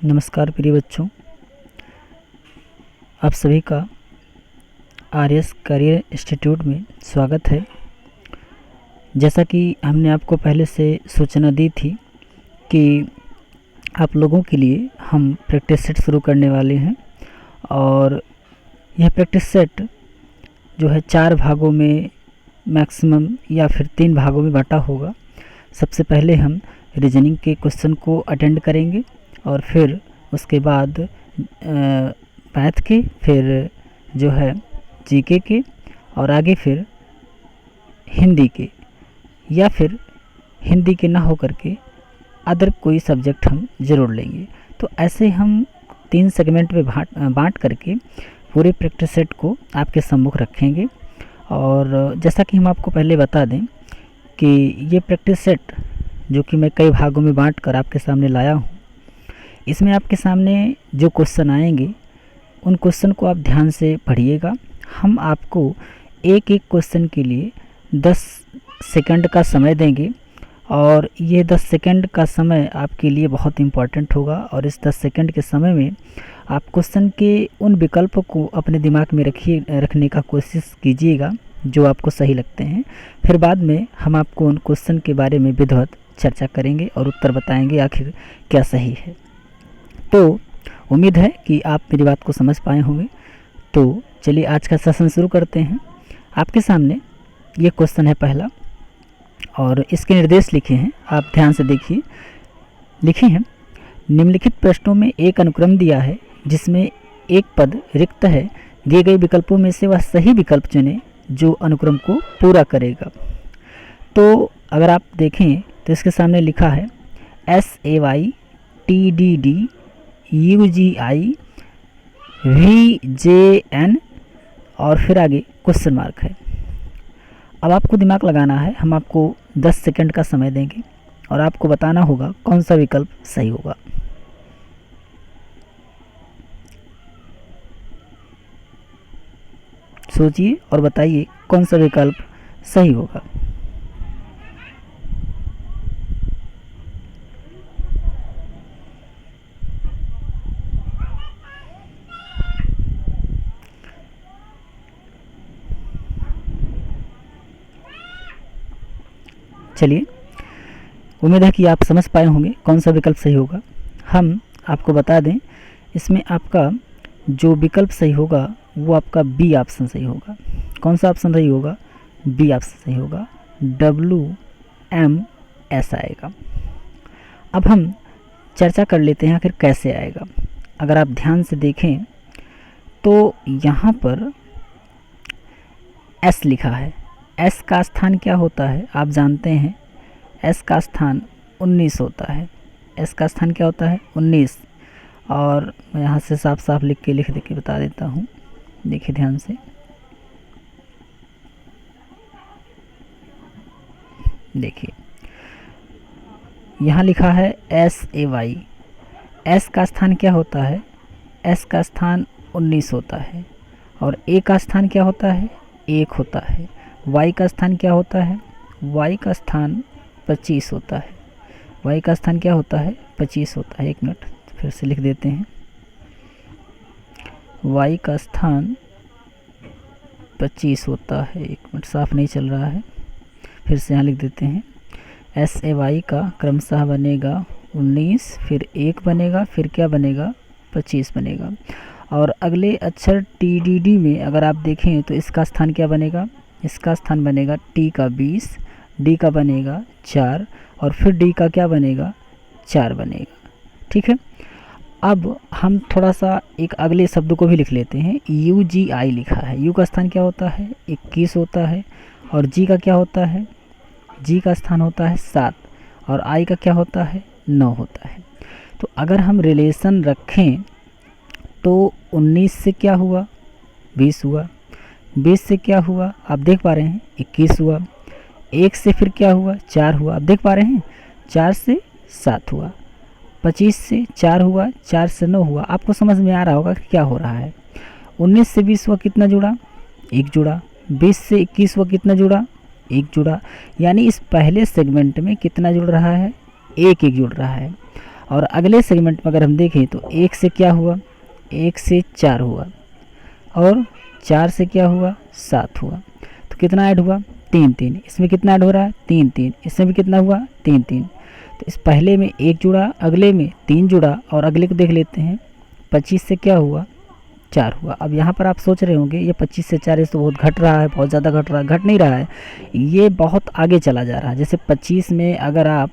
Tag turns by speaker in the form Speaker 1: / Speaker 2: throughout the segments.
Speaker 1: नमस्कार प्रिय बच्चों, आप सभी का आरएस करियर इंस्टीट्यूट में स्वागत है। जैसा कि हमने आपको पहले से सूचना दी थी कि आप लोगों के लिए हम प्रैक्टिस सेट शुरू करने वाले हैं और यह प्रैक्टिस सेट जो है 4 भागों में मैक्सिमम या फिर 3 भागों में बांटा होगा। सबसे पहले हम रीजनिंग के क्वेश्चन को अटेंड करेंगे और फिर उसके बाद मैथ के, फिर जो है जीके के और आगे फिर हिंदी के, या फिर हिंदी के ना हो करके अदर कोई सब्जेक्ट हम ज़रूर लेंगे। तो ऐसे हम 3 सेगमेंट में बांट करके पूरे प्रैक्टिस सेट को आपके सम्मुख रखेंगे। और जैसा कि हम आपको पहले बता दें कि ये प्रैक्टिस सेट जो कि मैं कई भागों में बांट कर आपके सामने लाया हूँ, इसमें आपके सामने जो क्वेश्चन आएंगे उन क्वेश्चन को आप ध्यान से पढ़िएगा। हम आपको एक एक क्वेश्चन के लिए 10 सेकंड का समय देंगे और ये 10 सेकंड का समय आपके लिए बहुत इम्पॉर्टेंट होगा। और इस 10 सेकंड के समय में आप क्वेश्चन के उन विकल्प को अपने दिमाग में रखने का कोशिश कीजिएगा जो आपको सही लगते हैं। फिर बाद में हम आपको उन क्वेश्चन के बारे में विधिवत चर्चा करेंगे और उत्तर बताएंगे आखिर क्या सही है। तो उम्मीद है कि आप मेरी बात को समझ पाए होंगे। तो चलिए आज का सेशन शुरू करते हैं। आपके सामने ये क्वेश्चन है पहला और इसके निर्देश लिखे हैं, आप ध्यान से देखिए। लिखे हैं, निम्नलिखित प्रश्नों में एक अनुक्रम दिया है जिसमें एक पद रिक्त है। दिए गए विकल्पों में से वह सही विकल्प चुनें जो अनुक्रम को पूरा करेगा। तो अगर आप देखें तो इसके सामने लिखा है SAYTDD UGI VJN और फिर आगे क्वेश्चन मार्क है। अब आपको दिमाग लगाना है। हम आपको 10 सेकंड का समय देंगे और आपको बताना होगा कौन सा विकल्प सही होगा। सोचिए और बताइए कौन सा विकल्प सही होगा। चलिए, उम्मीद है कि आप समझ पाए होंगे कौन सा विकल्प सही होगा। हम आपको बता दें, इसमें आपका जो विकल्प सही होगा वो आपका बी ऑप्शन सही होगा। कौन सा ऑप्शन सही होगा? बी ऑप्शन सही होगा। WMS आएगा। अब हम चर्चा कर लेते हैं आखिर कैसे आएगा। अगर आप ध्यान से देखें तो यहाँ पर S लिखा है। S का स्थान क्या होता है आप जानते हैं? S का स्थान 19 होता है। S का स्थान क्या होता है? 19। और मैं यहाँ से साफ साफ लिख दे के बता देता हूँ। देखिए ध्यान से, देखिए यहाँ लिखा है SAY। S का स्थान क्या होता है? S का स्थान 19 होता है। और A का स्थान क्या होता है? 1 होता है। Y का स्थान क्या होता है? Y का स्थान 25 होता है। Y का स्थान क्या होता है? 25 होता है। एक मिनट फिर से लिख देते हैं। Y का स्थान 25 होता है। एक मिनट, साफ नहीं चल रहा है, फिर से यहाँ लिख देते हैं। SAY का क्रमशः बनेगा 19, फिर 1 बनेगा, फिर क्या बनेगा? 25 बनेगा। और अगले अक्षर TDD में अगर आप देखें तो इसका स्थान क्या बनेगा? इसका स्थान बनेगा T का 20, D का बनेगा 4 और फिर D का क्या बनेगा? 4 बनेगा। ठीक है, अब हम थोड़ा सा एक अगले शब्द को भी लिख लेते हैं। UGI लिखा है। U का स्थान क्या होता है? 21 होता है। और G का क्या होता है? G का स्थान होता है 7 और I का क्या होता है? 9 होता है। तो अगर हम रिलेशन रखें तो 19 से क्या हुआ? 20 हुआ। 20 से क्या हुआ? आप देख पा रहे हैं 21 हुआ। 1 से फिर क्या हुआ? 4 हुआ। आप देख पा रहे हैं 4 से 7 हुआ। 25 से 4 हुआ। 4 से 9 हुआ। आपको समझ में आ रहा होगा कि क्या हो रहा है। 19 से 20 हुआ, कितना जुड़ा? 1 जुड़ा। 20 से 21 हुआ, कितना जुड़ा? 1 जुड़ा। यानी इस पहले सेगमेंट में कितना जुड़ रहा है? 1 1 जुड़ रहा है। और अगले सेगमेंट में अगर हम देखें तो 1 से क्या हुआ, 1 से 4 हुआ, और 4 से क्या हुआ, 7 हुआ। तो कितना ऐड हुआ, 3 3। इसमें कितना ऐड हो रहा है, 3 3। इसमें भी कितना हुआ, 3 3। तो इस पहले में 1 जुड़ा, अगले में 3 जुड़ा, और अगले को देख लेते हैं, 25 से क्या हुआ, 4 हुआ। अब यहाँ पर आप सोच रहे होंगे ये 25 से 4 तो बहुत घट रहा है, बहुत ज़्यादा घट रहा है। घट नहीं रहा है, ये बहुत आगे चला जा रहा है। जैसे 25 में अगर आप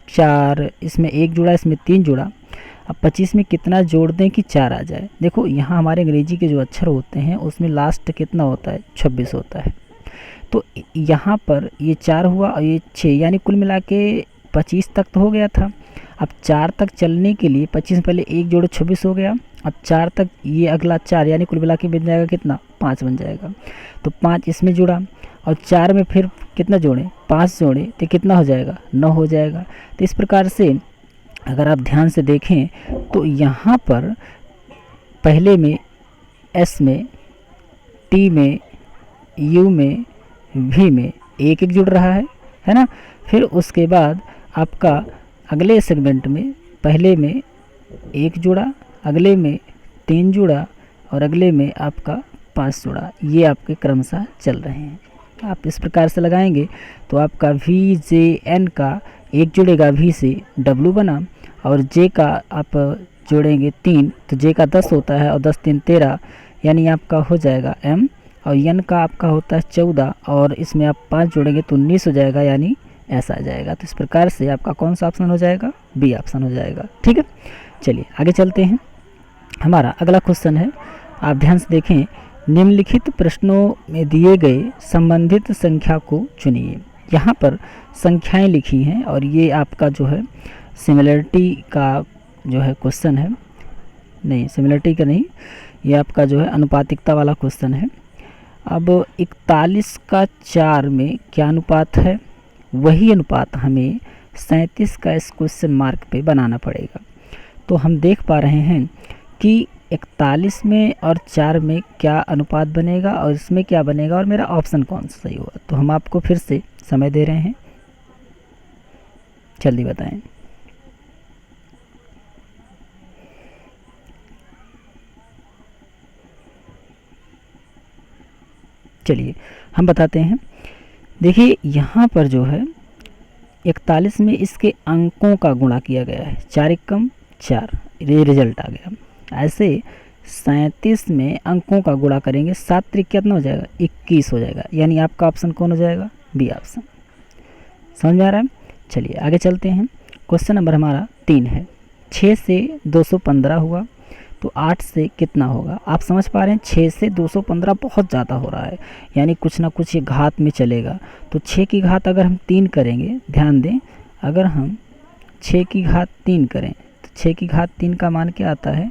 Speaker 1: 4, इसमें 1 जुड़ा, इसमें 3 जुड़ा, अब 25 में कितना जोड़ दें कि 4 आ जाए। देखो यहाँ हमारे अंग्रेजी के जो अक्षर होते हैं उसमें लास्ट कितना होता है, 26 होता है। तो यहाँ पर ये 4 हुआ और ये 6, यानी कुल मिला के 25 तक तो हो गया था। अब 4 तक चलने के लिए 25 में पहले 1 जोड़ो, 26 हो गया। अब 4 तक ये अगला 4, यानी कुल मिला के बन जाएगा कितना, 5 बन जाएगा। तो 5 इसमें जुड़ा, और 4 में फिर कितना जोड़ें, 5 जोड़ें, तो कितना हो जाएगा, 9 हो जाएगा। तो इस प्रकार से अगर आप ध्यान से देखें तो यहाँ पर पहले में एस में, टी में, यू में, वी में एक एक जुड़ रहा है ना। फिर उसके बाद आपका अगले सेगमेंट में पहले में 1 जुड़ा, अगले में 3 जुड़ा, और अगले में आपका 5 जुड़ा। ये आपके क्रमशः चल रहे हैं। आप इस प्रकार से लगाएंगे तो आपका वी जे एन का 1 जुड़ेगा, वी से डब्लू बना, और जे का आप जोड़ेंगे 3, तो जे का 10 होता है, और 10 3 13, यानी आपका हो जाएगा एम। और एन का आपका होता है 14, और इसमें आप 5 जोड़ेंगे तो 19 हो जाएगा, यानी ऐसा आ जाएगा। तो इस प्रकार से आपका कौन सा ऑप्शन हो जाएगा, बी ऑप्शन हो जाएगा। ठीक है, चलिए आगे चलते हैं। हमारा अगला क्वेश्चन है, आप ध्यान से देखें, निम्नलिखित प्रश्नों में दिए गए संबंधित संख्या को चुनिए। यहाँ पर संख्याएं लिखी हैं, और ये आपका जो है सिमिलरिटी का जो है क्वेश्चन है, नहीं सिमिलरिटी का नहीं, ये आपका जो है अनुपातिकता वाला क्वेश्चन है। अब 41 का 4 में क्या अनुपात है, वही अनुपात हमें 37 का इस क्वेश्चन मार्क पे बनाना पड़ेगा। तो हम देख पा रहे हैं कि 41 में और 4 में क्या अनुपात बनेगा, और इसमें क्या बनेगा, और मेरा ऑप्शन कौन सा सही होगा। तो हम आपको फिर से समय दे रहे हैं, जल्दी बताएं। चलिए हम बताते हैं। देखिए यहाँ पर जो है 41 में इसके अंकों का गुणा किया गया है, 4 एकम 4, ये रिजल्ट आ गया। ऐसे 37 में अंकों का गुणा करेंगे, 7 त्रिक कितना हो जाएगा, 21 हो जाएगा, यानी आपका ऑप्शन कौन हो जाएगा, बी ऑप्शन। समझ में आ रहा है। चलिए आगे चलते हैं। क्वेश्चन नंबर हमारा 3 है। 6 से 215 हुआ, तो 8 से कितना होगा। आप समझ पा रहे हैं 6 से 215 बहुत ज़्यादा हो रहा है, यानी कुछ ना कुछ ये घात में चलेगा। तो 6 की घात अगर हम 3 करेंगे, ध्यान दें, अगर हम 6 की घात 3 करें तो 6 की घात 3 का मान क्या आता है,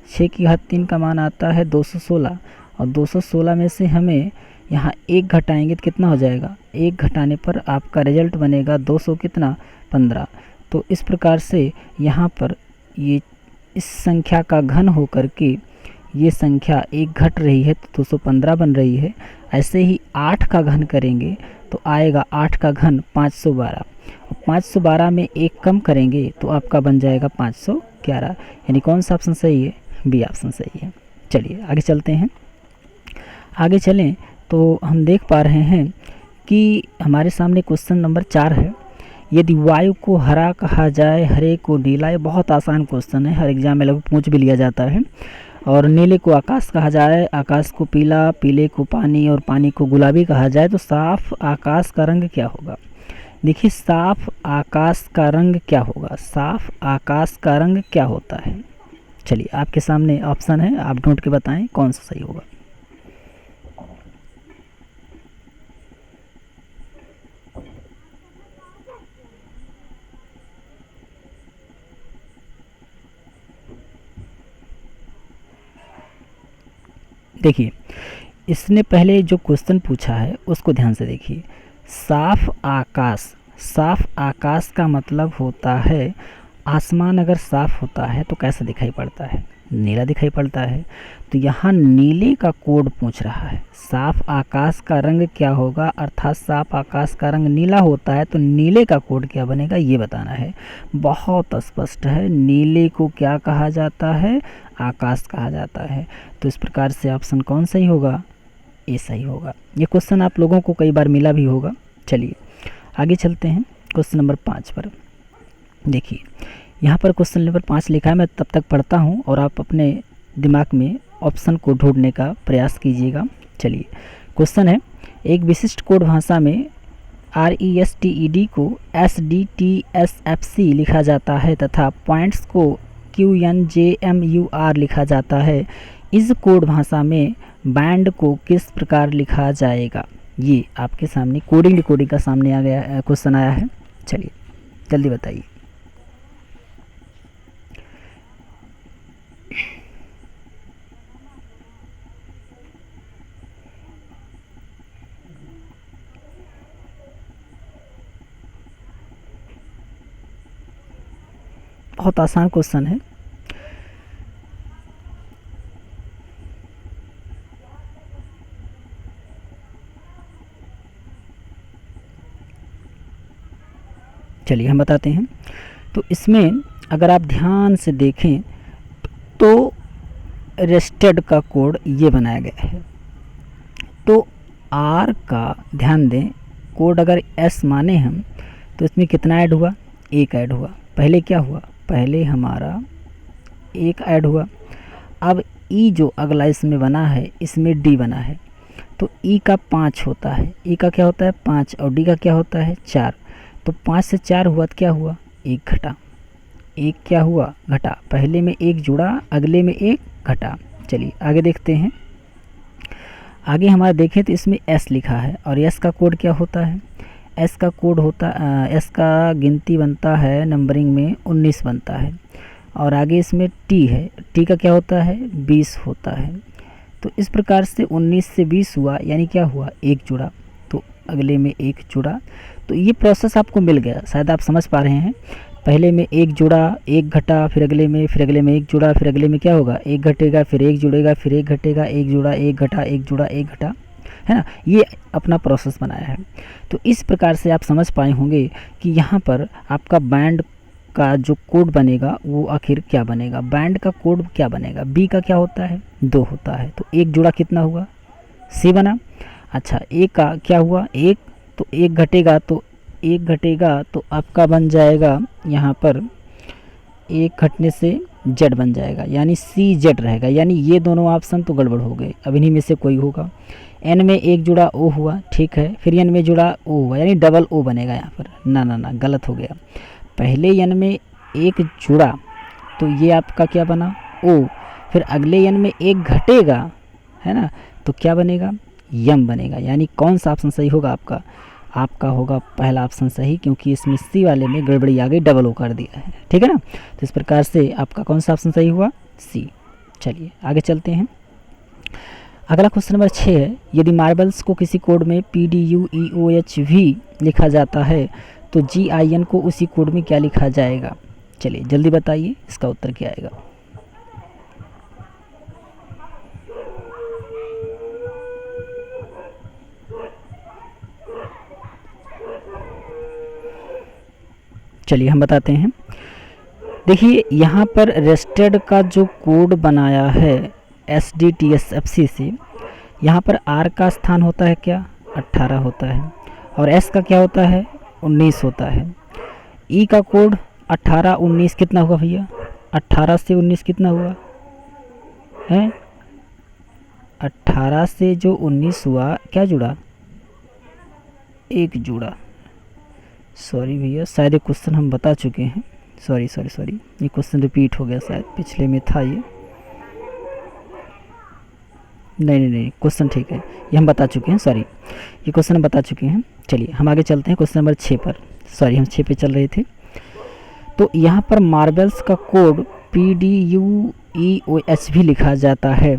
Speaker 1: 6 की घात 3 का मान आता है 216, और 216 में से हमें यहाँ 1 घटाएंगे तो कितना हो जाएगा, 1 घटाने पर आपका रिजल्ट बनेगा 200 कितना, 15। तो इस प्रकार से यहाँ पर ये इस संख्या का घन होकर के ये संख्या 1 घट रही है तो 215 बन रही है। ऐसे ही 8 का घन करेंगे तो आएगा 8 का घन 512, और 512 में 1 कम करेंगे तो आपका बन जाएगा 511, यानी कौन सा ऑप्शन सही है, बी ऑप्शन सही है। चलिए आगे चलते हैं। आगे चलें तो हम देख पा रहे हैं कि हमारे सामने क्वेश्चन नंबर 4 है। यदि वायु को हरा कहा जाए, हरे को नीला, ये बहुत आसान क्वेश्चन है, हर एग्जाम में लगभग पूछ भी लिया जाता है। और नीले को आकाश कहा जाए, आकाश को पीला, पीले को पानी, और पानी को गुलाबी कहा जाए, तो साफ आकाश का रंग क्या होगा। देखिए साफ आकाश का रंग क्या होगा, साफ आकाश का रंग क्या होता है। चलिए आपके सामने ऑप्शन है, आप ढूंढ के बताएं कौन सा सही होगा। देखिए इसने पहले जो क्वेश्चन पूछा है उसको ध्यान से देखिए। साफ आकाश, साफ आकाश का मतलब होता है आसमान अगर साफ होता है तो कैसा दिखाई पड़ता है, नीला दिखाई पड़ता है। तो यहाँ नीले का कोड पूछ रहा है। साफ आकाश का रंग क्या होगा, अर्थात साफ आकाश का रंग नीला होता है, तो नीले का कोड क्या बनेगा ये बताना है। बहुत स्पष्ट है, नीले को क्या कहा जाता है, आकाश कहा जाता है। तो इस प्रकार से ऑप्शन कौन सही होगा, ए सही होगा। ये क्वेश्चन आप लोगों को कई बार मिला भी होगा। चलिए आगे चलते हैं क्वेश्चन नंबर 5 पर। देखिए यहाँ पर क्वेश्चन नंबर 5 लिखा है, मैं तब तक पढ़ता हूँ और आप अपने दिमाग में ऑप्शन को ढूंढने का प्रयास कीजिएगा। चलिए क्वेश्चन है, एक विशिष्ट कोड भाषा में RESTED को SDTSFC लिखा जाता है तथा पॉइंट्स को QNJMUR लिखा जाता है। इस कोड भाषा में बैंड को किस प्रकार लिखा जाएगा। ये आपके सामने कोडिंग का सामने आ गया, क्वेश्चन आया है। चलिए जल्दी बताइए। बहुत आसान क्वेश्चन है। चलिए हम बताते हैं। तो इसमें अगर आप ध्यान से देखें तो रेस्टेड का कोड ये बनाया गया है। तो आर का ध्यान दें, कोड अगर एस माने हम तो इसमें कितना ऐड हुआ, एक ऐड हुआ। पहले क्या हुआ, पहले हमारा एक ऐड हुआ। अब ई जो अगला इसमें बना है, इसमें डी बना है। तो ई का 5 होता है, ई का क्या होता है 5 और डी का क्या होता है 4। तो 5 से 4 हुआ तो क्या हुआ, एक घटा। एक क्या हुआ, घटा। पहले में एक जुड़ा, अगले में एक घटा। चलिए आगे देखते हैं। आगे हमारा देखें तो इसमें एस लिखा है और एस का कोड क्या होता है, एस का कोड होता एस का गिनती बनता है नंबरिंग में 19 बनता है। और आगे इसमें टी है, टी का क्या होता है 20 होता है। तो इस प्रकार से 19 से 20 हुआ, यानी क्या हुआ, एक जुड़ा। तो अगले में एक जुड़ा। तो ये प्रोसेस आपको मिल गया, शायद आप समझ पा रहे हैं। पहले में एक जुड़ा, एक घटा, फिर अगले में एक जुड़ा, फिर अगले में क्या होगा, एक घटेगा, फिर एक जुड़ेगा, फिर एक घटेगा, एक जुड़ा, एक घटा, एक जुड़ा, एक घटा, है ना। ये अपना प्रोसेस बनाया है। तो इस प्रकार से आप समझ पाए होंगे कि यहाँ पर आपका बैंड का जो कोड बनेगा वो आखिर क्या बनेगा। बैंड का कोड क्या बनेगा, बी का क्या होता है 2 होता है। तो एक जुड़ा कितना हुआ, सी बना। अच्छा एक का क्या हुआ, एक, तो एक घटेगा तो आपका बन जाएगा यहाँ पर एक घटने से जेड बन जाएगा, यानी सी जेड रहेगा। यानी ये दोनों ऑप्शन तो गड़बड़ हो गए, अब इन्हीं में से कोई होगा। एन में एक जुड़ा ओ हुआ, ठीक है, फिर एन में जुड़ा ओ हुआ, यानी डबल ओ बनेगा यहाँ पर। ना गलत हो गया। पहले एन में एक जुड़ा तो ये आपका क्या बना ओ, फिर अगले एन में एक घटेगा, है ना, तो क्या बनेगा यम बनेगा। यानी कौन सा ऑप्शन सही होगा आपका, आपका होगा पहला ऑप्शन सही, क्योंकि इसमें सी वाले में गड़बड़ी आ गई, डबल ओ कर दिया है, ठीक है ना। तो इस प्रकार से आपका कौन सा ऑप्शन सही हुआ, सी। चलिए आगे चलते हैं। अगला क्वेश्चन नंबर 6 है, यदि मार्बल्स को किसी कोड में PDUEOHV लिखा जाता है तो GIN को उसी कोड में क्या लिखा जाएगा। चलिए जल्दी बताइए इसका उत्तर क्या आएगा। चलिए हम बताते हैं। देखिए यहाँ पर रेस्टेड का जो कोड बनाया है SDTSFC से, यहाँ पर R का स्थान होता है क्या 18 होता है, और S का क्या होता है 19 होता है। E का कोड 18 19 कितना हुआ भैया, 18 से 19 कितना हुआ है, 18 से जो 19 हुआ क्या जुड़ा, एक जुड़ा। सॉरी भैया, शायद ये क्वेश्चन हम बता चुके हैं। सॉरी ये क्वेश्चन रिपीट हो गया, शायद पिछले में था ये। नहीं क्वेश्चन ठीक है, ये हम बता चुके हैं। सॉरी ये क्वेश्चन हम बता चुके हैं। चलिए हम आगे चलते हैं क्वेश्चन नंबर 6 पर। सॉरी हम 6 पे चल रहे थे। तो यहाँ पर मार्बल्स का कोड PDUEOHV लिखा जाता है,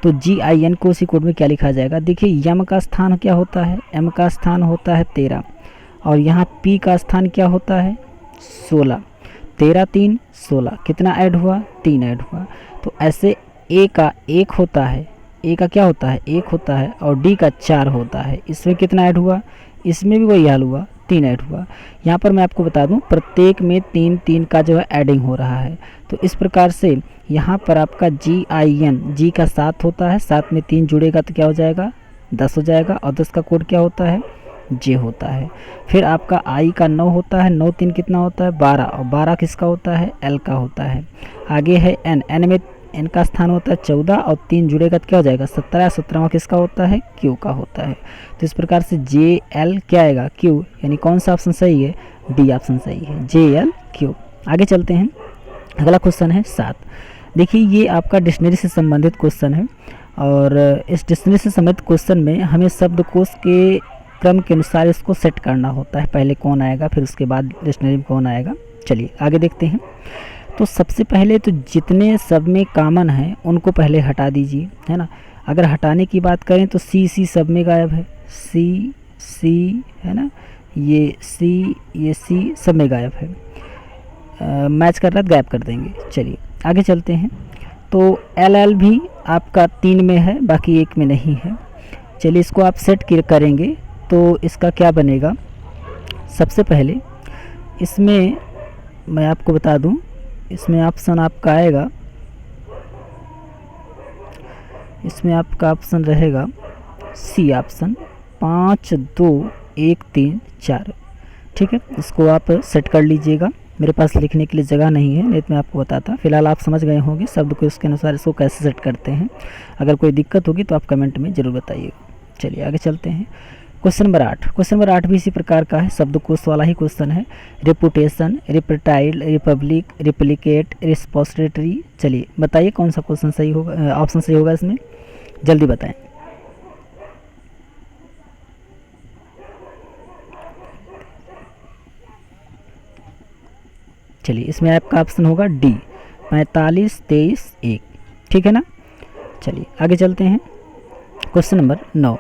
Speaker 1: तो GIN को उसी कोड में क्या लिखा जाएगा। देखिए यम का स्थान क्या होता है, M का स्थान होता है 13, और यहाँ P का स्थान क्या होता है 16। 13 3 16, कितना ऐड हुआ, 3 ऐड हुआ। तो ऐसे ए का 1 होता है, ए का क्या होता है, 1 होता है, और डी का 4 होता है। इसमें कितना ऐड हुआ, इसमें भी वही हाल हुआ, 3 ऐड हुआ। यहाँ पर मैं आपको बता दूं प्रत्येक में 3 3 का जो है ऐडिंग हो रहा है। तो इस प्रकार से यहाँ पर आपका GIN, जी का 7 होता है, 7 में 3 जुड़ेगा तो क्या हो जाएगा, 10 हो जाएगा, और 10 का कोड क्या होता है, जे होता है। फिर आपका आई का 9 होता है, 9 3 कितना होता है, 12, और 12 किसका होता है, एल का होता है। आगे है एन, एन में एन का स्थान होता है 14, और 3 जुड़ेगा तो क्या हो जाएगा, 17, 17वां किसका होता है, क्यू का होता है। तो इस प्रकार से जे एल क्या आएगा, क्यू, यानी कौन सा ऑप्शन सही है, डी ऑप्शन सही है, जे एल क्यू। आगे चलते हैं, अगला क्वेश्चन है 7। देखिए ये आपका डिक्शनरी से संबंधित क्वेश्चन है, और इस डिक्शनरी से संबंधित क्वेश्चन में हमें शब्दकोश के क्रम के अनुसार इसको सेट करना होता है, पहले कौन आएगा फिर उसके बाद डिक्शनरी में कौन आएगा। चलिए आगे देखते हैं। तो सबसे पहले तो जितने सब में कॉमन हैं उनको पहले हटा दीजिए, है ना। अगर हटाने की बात करें तो सी सब में गायब है, सी है ना, ये सी सब में गायब है, मैच कर रहा है, गायब कर देंगे। चलिए आगे चलते हैं। तो एल भी आपका 3 में है, बाकी 1 में नहीं है। चलिए इसको आप सेट करेंगे तो इसका क्या बनेगा। सबसे पहले इसमें मैं आपको बता दूं, इसमें ऑप्शन आपका आएगा, इसमें आपका ऑप्शन रहेगा सी ऑप्शन, 5 2 1 3 4। ठीक है, इसको आप सेट कर लीजिएगा। मेरे पास लिखने के लिए जगह नहीं है, नहीं तो मैं आपको बताता। फिलहाल आप समझ गए होंगे शब्द को इसके अनुसार इसको कैसे सेट करते हैं। अगर कोई दिक्कत होगी तो आप कमेंट में ज़रूर बताइएगा। चलिए आगे चलते हैं। क्वेश्चन नंबर 8, क्वेश्चन नंबर 8 भी इसी प्रकार का है, शब्दकोश वाला ही क्वेश्चन है। Reputation, reptile, republic, replicate, repository. चलिए बताइए कौन सा क्वेश्चन सही होगा, ऑप्शन सही होगा इसमें, जल्दी बताएं। चलिए इसमें आपका ऑप्शन होगा डी, 45 23 1। ठीक है ना। चलिए आगे चलते हैं। क्वेश्चन नंबर 9,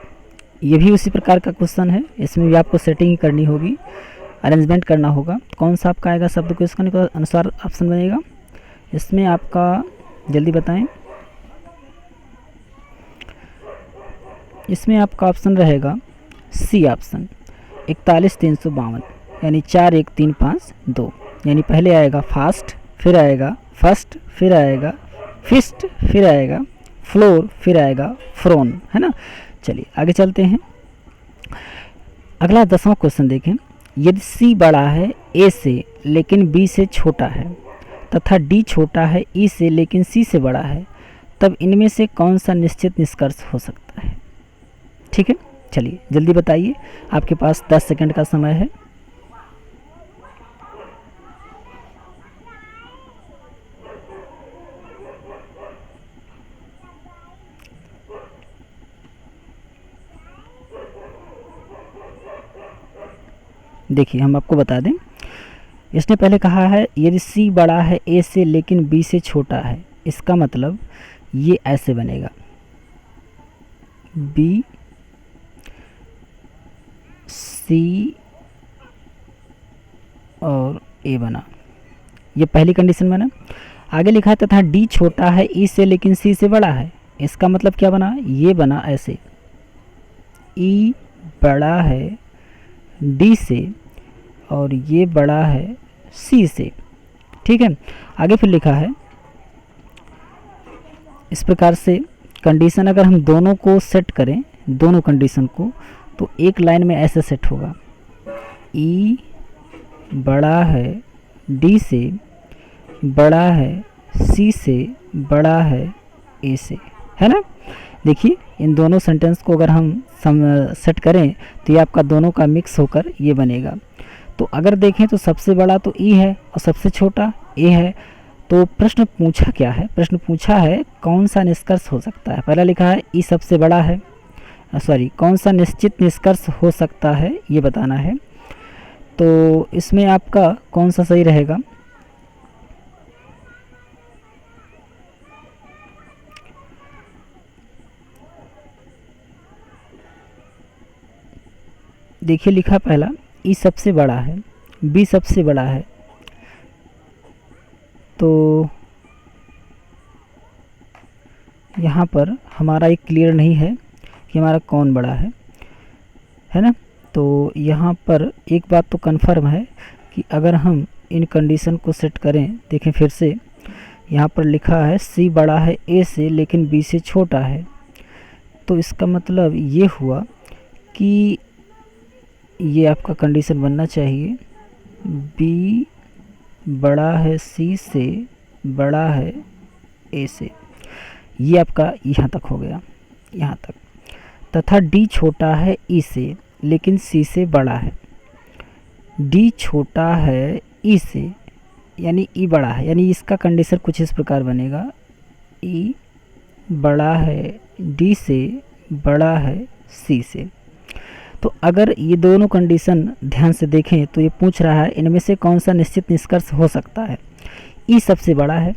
Speaker 1: ये भी उसी प्रकार का क्वेश्चन है, इसमें भी आपको सेटिंग करनी होगी, अरेंजमेंट करना होगा। कौन सा आपका आएगा शब्द को इसका अनुसार ऑप्शन बनेगा। इसमें आपका जल्दी बताएं, इसमें आपका ऑप्शन रहेगा सी ऑप्शन, 41 352, यानी 4 1 3 5 2। यानी पहले आएगा फास्ट, फिर आएगा फर्स्ट, फिर आएगा फिस्ट, फिर आएगा फ्लोर, फिर आएगा फ्रोन, है ना। चलिए आगे चलते हैं। अगला 10वां क्वेश्चन देखें। यदि सी बड़ा है ए से लेकिन बी से छोटा है, तथा डी छोटा है ई से लेकिन सी से बड़ा है, तब इनमें से कौन सा निश्चित निष्कर्ष हो सकता है। ठीक है, चलिए जल्दी बताइए, आपके पास 10 सेकंड का समय है। देखिए हम आपको बता दें, इसने पहले कहा है यदि सी बड़ा है ए से लेकिन बी से छोटा है, इसका मतलब ये ऐसे बनेगा, बी सी और ए बना, ये पहली कंडीशन बना। आगे लिखा है तथा डी छोटा है ई से लेकिन सी से बड़ा है, इसका मतलब क्या बना, ये बना ऐसे, ई बड़ा है डी से और ये बड़ा है सी से। ठीक है, आगे फिर लिखा है इस प्रकार से कंडीशन, अगर हम दोनों को सेट करें, दोनों कंडीशन को, तो एक लाइन में ऐसे सेट होगा, ई बड़ा है डी से, बड़ा है सी से, बड़ा है ए से, है ना। देखिए इन दोनों सेंटेंस को अगर हम सेट करें तो ये आपका दोनों का मिक्स होकर ये बनेगा। तो अगर देखें तो सबसे बड़ा तो ई है और सबसे छोटा ए है। तो प्रश्न पूछा क्या है, प्रश्न पूछा है कौन सा निष्कर्ष हो सकता है। पहला लिखा है ई सबसे बड़ा है, सॉरी कौन सा निश्चित निष्कर्ष हो सकता है ये बताना है। तो इसमें आपका कौन सा सही रहेगा, देखिए लिखा पहला ई सबसे बड़ा है, बी सबसे बड़ा है, तो यहाँ पर हमारा एक क्लियर नहीं है कि हमारा कौन बड़ा है ना। तो यहाँ पर एक बात तो कन्फर्म है कि अगर हम इन कंडीशन को सेट करें, देखें फिर से, यहाँ पर लिखा है C बड़ा है A से लेकिन B से छोटा है, तो इसका मतलब ये हुआ कि ये आपका कंडीशन बनना चाहिए B बड़ा है C से, बड़ा है A से। ये आपका यहाँ तक हो गया, यहाँ तक। तथा D छोटा है E से लेकिन C से बड़ा है। D छोटा है E से यानी E बड़ा है, यानी इसका कंडीशन कुछ इस प्रकार बनेगा, E बड़ा है D से, बड़ा है C से। तो अगर ये दोनों कंडीशन ध्यान से देखें तो ये पूछ रहा है इनमें से कौन सा निश्चित निष्कर्ष हो सकता है। E सबसे बड़ा है,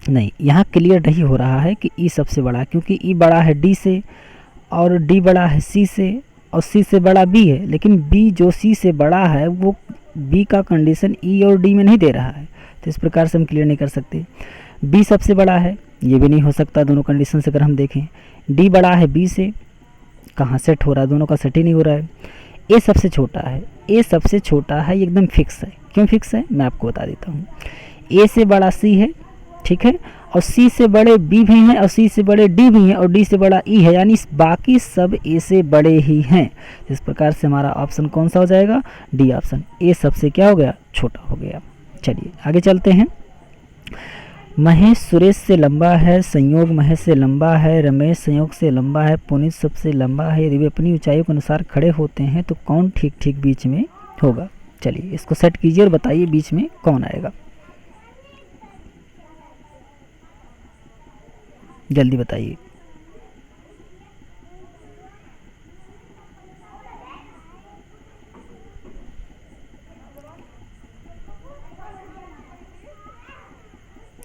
Speaker 1: नहीं, यहाँ क्लियर नहीं हो रहा है कि E सबसे बड़ा है, क्योंकि E बड़ा है D से और D बड़ा है C से और C से बड़ा B है, लेकिन B जो C से बड़ा है वो B का कंडीशन E और D में नहीं दे रहा है, तो इस प्रकार से हम क्लियर नहीं कर सकते। B सबसे बड़ा है, ये भी नहीं हो सकता दोनों कंडीशन से अगर हम देखें। D बड़ा है B से, कहाँ सेट हो रहा है, दोनों का सेट ही नहीं हो रहा है। A सबसे छोटा है, A सबसे छोटा है, ये एकदम फिक्स है। क्यों फिक्स है मैं आपको बता देता हूँ। A से बड़ा C है, ठीक है, और C से बड़े B भी हैं और C से बड़े D भी हैं और D से बड़ा E है, यानी बाकी सब A से बड़े ही हैं। इस प्रकार से हमारा ऑप्शन कौन सा हो जाएगा, डी ऑप्शन। A सबसे क्या हो गया, छोटा हो गया। चलिए आगे चलते हैं। महेश सुरेश से लंबा है, संयोग महेश से लंबा है, रमेश संयोग से लंबा है, पुनीत सबसे लंबा है। यदि वे अपनी ऊंचाई के अनुसार खड़े होते हैं तो कौन ठीक ठीक बीच में होगा। चलिए इसको सेट कीजिए और बताइए बीच में कौन आएगा, जल्दी बताइए।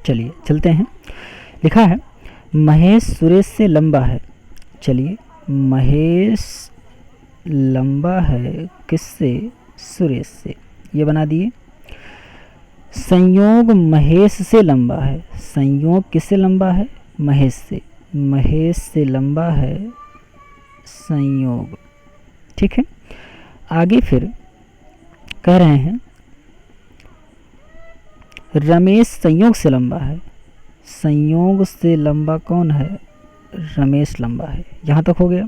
Speaker 1: चलिए चलते हैं। लिखा है महेश सुरेश से लंबा है। चलिए महेश लंबा है किससे, सुरेश से, ये बना दिए। संयोग महेश से लंबा है, संयोग किससे लंबा है, महेश से, महेश से लंबा है संयोग, ठीक है। आगे फिर कह रहे हैं रमेश संयोग से लंबा है, संयोग से लंबा कौन है, रमेश लंबा है, यहाँ तक हो गया।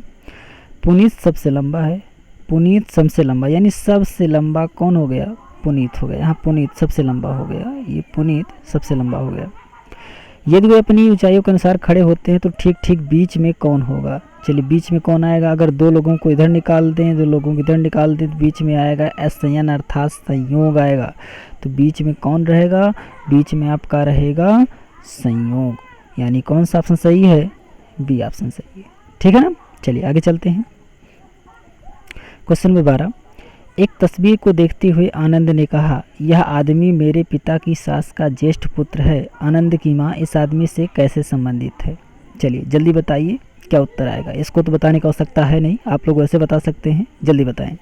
Speaker 1: पुनीत सबसे लंबा है, पुनीत सबसे लंबा, यानी सबसे लंबा कौन हो गया, पुनीत हो गया। यहाँ पुनीत सबसे लंबा हो गया, ये पुनीत सबसे लंबा हो गया। यदि वे अपनी ऊंचाइयों के अनुसार खड़े होते हैं तो ठीक ठीक बीच में कौन होगा। चलिए बीच में कौन आएगा, अगर दो लोगों को इधर निकाल दें, दो लोगों को इधर निकाल दें तो बीच में आएगा असंयन अर्थात संयोग आएगा। तो बीच में कौन रहेगा, बीच में आपका रहेगा संयोग, यानी कौन सा ऑप्शन सही है, बी ऑप्शन सही है, ठीक है ना। चलिए आगे चलते हैं। Question number 12। एक तस्वीर को देखते हुए आनंद ने कहा, यह आदमी मेरे पिता की सास का ज्येष्ठ पुत्र है। आनंद की माँ इस आदमी से कैसे संबंधित है। चलिए जल्दी बताइए क्या उत्तर आएगा। इसको तो बताने की आवश्यकता है नहीं, आप लोग वैसे बता सकते हैं, जल्दी बताएं।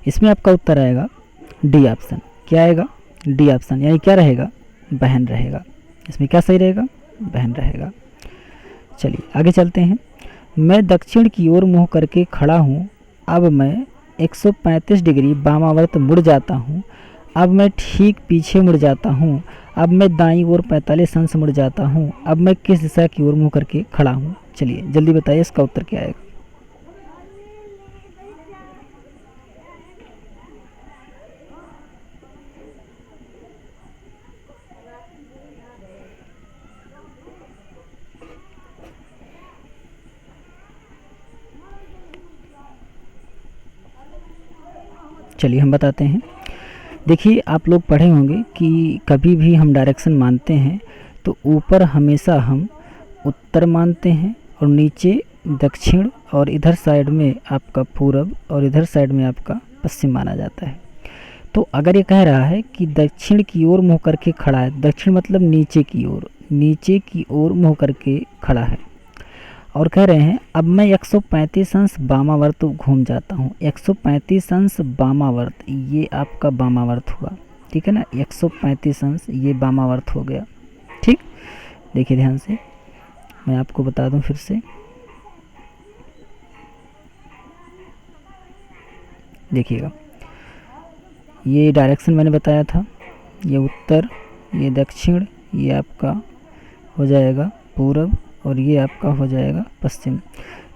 Speaker 1: इसमें आपका उत्तर आएगा डी ऑप्शन। क्या आएगा, डी ऑप्शन, यानी क्या रहेगा, बहन रहेगा। इसमें क्या सही रहेगा, बहन रहेगा। चलिए आगे चलते हैं। मैं दक्षिण की ओर मुंह करके खड़ा हूँ, अब मैं 135 डिग्री वामावर्त मुड़ जाता हूँ, अब मैं ठीक पीछे मुड़ जाता हूँ, अब मैं दाईं ओर 45 अंश मुड़ जाता हूँ, अब मैं किस दिशा की ओर मुंह करके खड़ा हूँ। चलिए जल्दी बताइए इसका उत्तर क्या आएगा। चलिए हम बताते हैं। देखिए आप लोग पढ़े होंगे कि कभी भी हम डायरेक्शन मानते हैं तो ऊपर हमेशा हम उत्तर मानते हैं और नीचे दक्षिण, और इधर साइड में आपका पूरब और इधर साइड में आपका पश्चिम माना जाता है। तो अगर ये कह रहा है कि दक्षिण की ओर मुँह करके खड़ा है, दक्षिण मतलब नीचे की ओर, नीचे की ओर मुँह करके खड़ा है और कह रहे हैं अब मैं 135 अंश वामावर्त घूम जाता हूँ। 135 अंश वामावर्त, ये आपका वामावर्त हुआ, ठीक है ना। 135 अंश ये वामावर्त हो गया, ठीक। देखिए ध्यान से, मैं आपको बता दूं फिर से, देखिएगा ये डायरेक्शन मैंने बताया था, ये उत्तर, ये दक्षिण, ये आपका हो जाएगा पूरब और ये आपका हो जाएगा पश्चिम।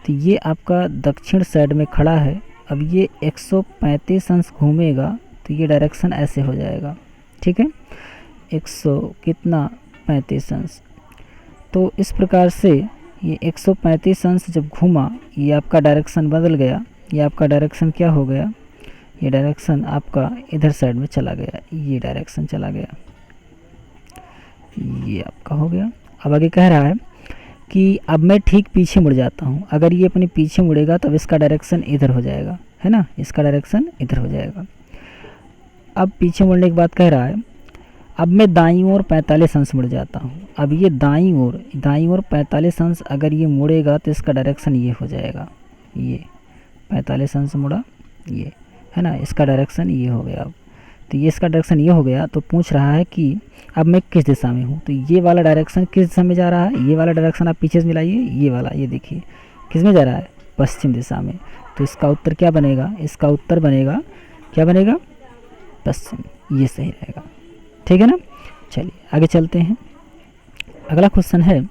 Speaker 1: तो ये आपका दक्षिण साइड में खड़ा है। अब ये 135 अंश घूमेगा तो ये डायरेक्शन ऐसे हो जाएगा, ठीक है। 100 कितना 35 अंश, तो इस प्रकार से ये 135 अंश जब घूमा, ये आपका डायरेक्शन बदल गया। ये आपका डायरेक्शन क्या हो गया, ये डायरेक्शन आपका इधर साइड में चला गया, ये डायरेक्शन चला गया, ये आपका हो गया। अब आगे कह रहा है कि अब मैं ठीक पीछे मुड़ जाता हूँ। अगर ये अपने पीछे मुड़ेगा तब इसका डायरेक्शन इधर हो जाएगा, है ना, इसका डायरेक्शन इधर हो जाएगा। अब पीछे मुड़ने के बाद कह रहा है अब मैं दाईं ओर 45 अंश मुड़ जाता हूँ। अब ये दाईं ओर 45 अंश अगर ये मुड़ेगा तो इसका डायरेक्शन ये हो जाएगा, ये 45 अंश मुड़ा, ये है ना, इसका डायरेक्शन ये हो गया। अब तो ये इसका डायरेक्शन ये हो गया। तो पूछ रहा है कि अब मैं किस दिशा में हूँ। तो ये वाला डायरेक्शन किस दिशा में जा रहा है, ये वाला डायरेक्शन आप पीछे से मिलाइए, ये वाला, ये देखिए किस में जा रहा है, पश्चिम दिशा में। तो इसका उत्तर क्या बनेगा, इसका उत्तर बनेगा, क्या बनेगा, पश्चिम। ये सही रहेगा, ठीक है ना। चलिए आगे चलते हैं। अगला क्वेश्चन है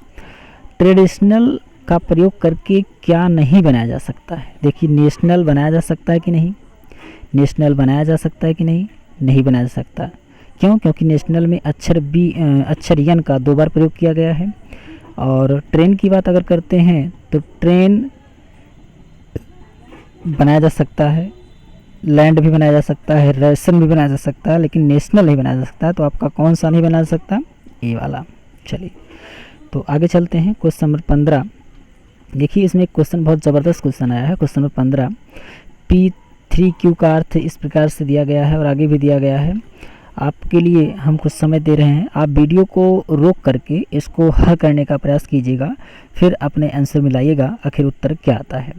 Speaker 1: ट्रेडिशनल का प्रयोग करके क्या नहीं बनाया जा सकता है। देखिए नेशनल बनाया जा सकता है कि नहीं, नेशनल बनाया जा सकता है कि नहीं, नहीं बनाया जा सकता। क्यों, क्योंकि नेशनल में अक्षर यन का 2 बार प्रयोग किया गया है। और ट्रेन की बात अगर करते हैं तो ट्रेन बनाया जा सकता है, लैंड भी बनाया जा सकता है, रेशन भी बनाया जा सकता है, लेकिन नेशनल नहीं बनाया जा सकता है। तो आपका कौन सा नहीं बनाया जा सकता, ये वाला। चलिए तो आगे चलते हैं। क्वेश्चन नंबर 15, देखिए इसमें एक क्वेश्चन बहुत ज़बरदस्त क्वेश्चन आया है। क्वेश्चन नंबर 15, P3Q का अर्थ इस प्रकार से दिया गया है और आगे भी दिया गया है। आपके लिए हम कुछ समय दे रहे हैं, आप वीडियो को रोक करके इसको हल करने का प्रयास कीजिएगा, फिर अपने आंसर मिलाइएगा आखिर उत्तर क्या आता है।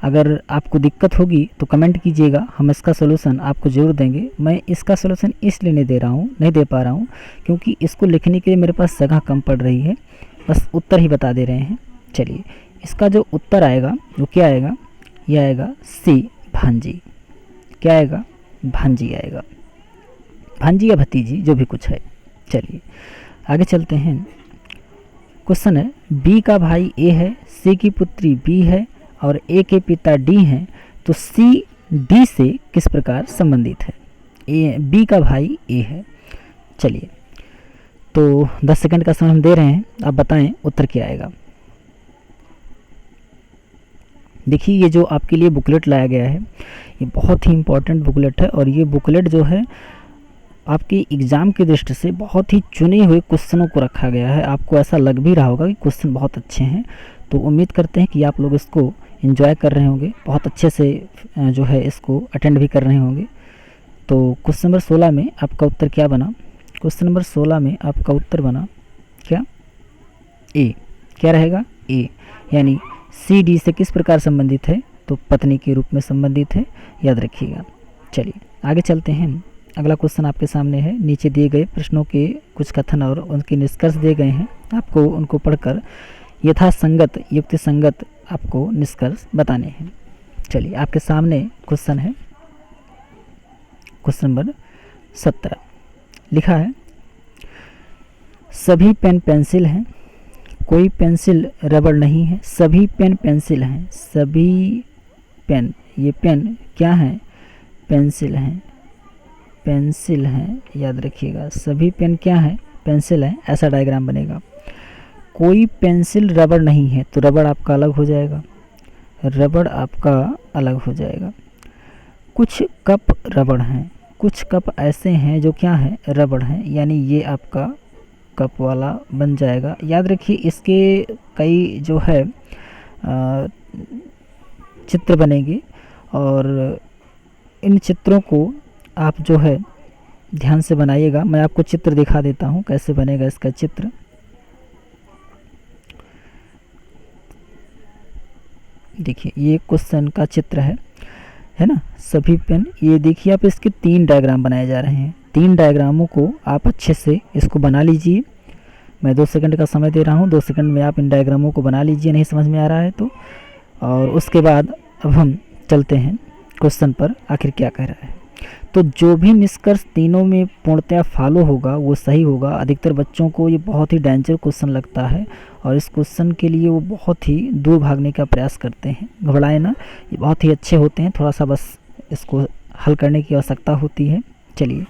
Speaker 1: अगर आपको दिक्कत होगी तो कमेंट कीजिएगा, हम इसका सलूशन आपको ज़रूर देंगे। मैं इसका सलूशन इसलिए नहीं दे पा रहा हूँ क्योंकि इसको लिखने के लिए मेरे पास जगह कम पड़ रही है, बस उत्तर ही बता दे रहे हैं। चलिए इसका जो उत्तर आएगा वो क्या आएगा, ये आएगा सी, भांजी। क्या आएगा, भांजी आएगा, भांजी या भतीजी जो भी कुछ है। चलिए आगे चलते हैं। क्वेश्चन है बी का भाई ए है, सी की पुत्री बी है और ए के पिता डी हैं, तो सी डी से किस प्रकार संबंधित है। ए, बी का भाई ए है। चलिए तो 10 सेकंड का समय हम दे रहे हैं, आप बताएं उत्तर क्या आएगा। देखिए ये जो आपके लिए बुकलेट लाया गया है ये बहुत ही इम्पोर्टेंट बुकलेट है और ये बुकलेट जो है आपके एग्ज़ाम की दृष्टि से बहुत ही चुने हुए क्वेश्चनों को रखा गया है। आपको ऐसा लग भी रहा होगा कि क्वेश्चन बहुत अच्छे हैं, तो उम्मीद करते हैं कि आप लोग इसको एंजॉय कर रहे होंगे, बहुत अच्छे से जो है इसको अटेंड भी कर रहे होंगे। तो क्वेश्चन नंबर 16 में आपका उत्तर क्या बना, क्वेश्चन नंबर 16 में आपका उत्तर बना क्या, ए। क्या रहेगा, ए, यानी सी डी से किस प्रकार संबंधित है, तो पत्नी के रूप में संबंधित है, याद रखिएगा। चलिए आगे चलते हैं। अगला क्वेश्चन आपके सामने है, नीचे दिए गए प्रश्नों के कुछ कथन और उनके निष्कर्ष दिए गए हैं, आपको उनको पढ़कर यथासंगत युक्ति संगत आपको निष्कर्ष बताने हैं। चलिए आपके सामने क्वेश्चन है, क्वेश्चन नंबर 17 लिखा है सभी पेन पेंसिल हैं, कोई पेंसिल रबड़ नहीं है। सभी पेन पेंसिल हैं, सभी पेन, ये पेन क्या हैं, पेंसिल हैं, पेंसिल हैं, याद रखिएगा। सभी पेन क्या हैं, पेंसिल हैं, ऐसा डायग्राम बनेगा। कोई पेंसिल रबड़ नहीं है, तो रबड़ आपका अलग हो जाएगा, रबड़ आपका अलग हो जाएगा। कुछ कप रबड़ हैं, कुछ कप ऐसे हैं जो क्या हैं, रबड़ हैं, यानी ये आपका कप वाला बन जाएगा। याद रखिए इसके कई जो है चित्र बनेंगे और इन चित्रों को आप जो है ध्यान से बनाइएगा। मैं आपको चित्र दिखा देता हूँ कैसे बनेगा इसका चित्र। देखिए ये क्वेश्चन का चित्र है ना। सभी पेन, ये देखिए आप इसके 3 डायग्राम बनाए जा रहे हैं। 3 डायग्रामों को आप अच्छे से इसको बना लीजिए। मैं 2 सेकंड का समय दे रहा हूँ, 2 सेकंड में आप इन डायग्रामों को बना लीजिए, नहीं समझ में आ रहा है तो। और उसके बाद अब हम चलते हैं क्वेश्चन पर, आखिर क्या कह रहा है। तो जो भी निष्कर्ष तीनों में पूर्णतया फॉलो होगा वो सही होगा। अधिकतर बच्चों को ये बहुत ही डेंजर क्वेश्चन लगता है और इस क्वेश्चन के लिए वो बहुत ही दूर भागने का प्रयास करते हैं। घबराए ना, ये बहुत ही अच्छे होते हैं, थोड़ा सा बस इसको हल करने की आवश्यकता होती है। चलिए,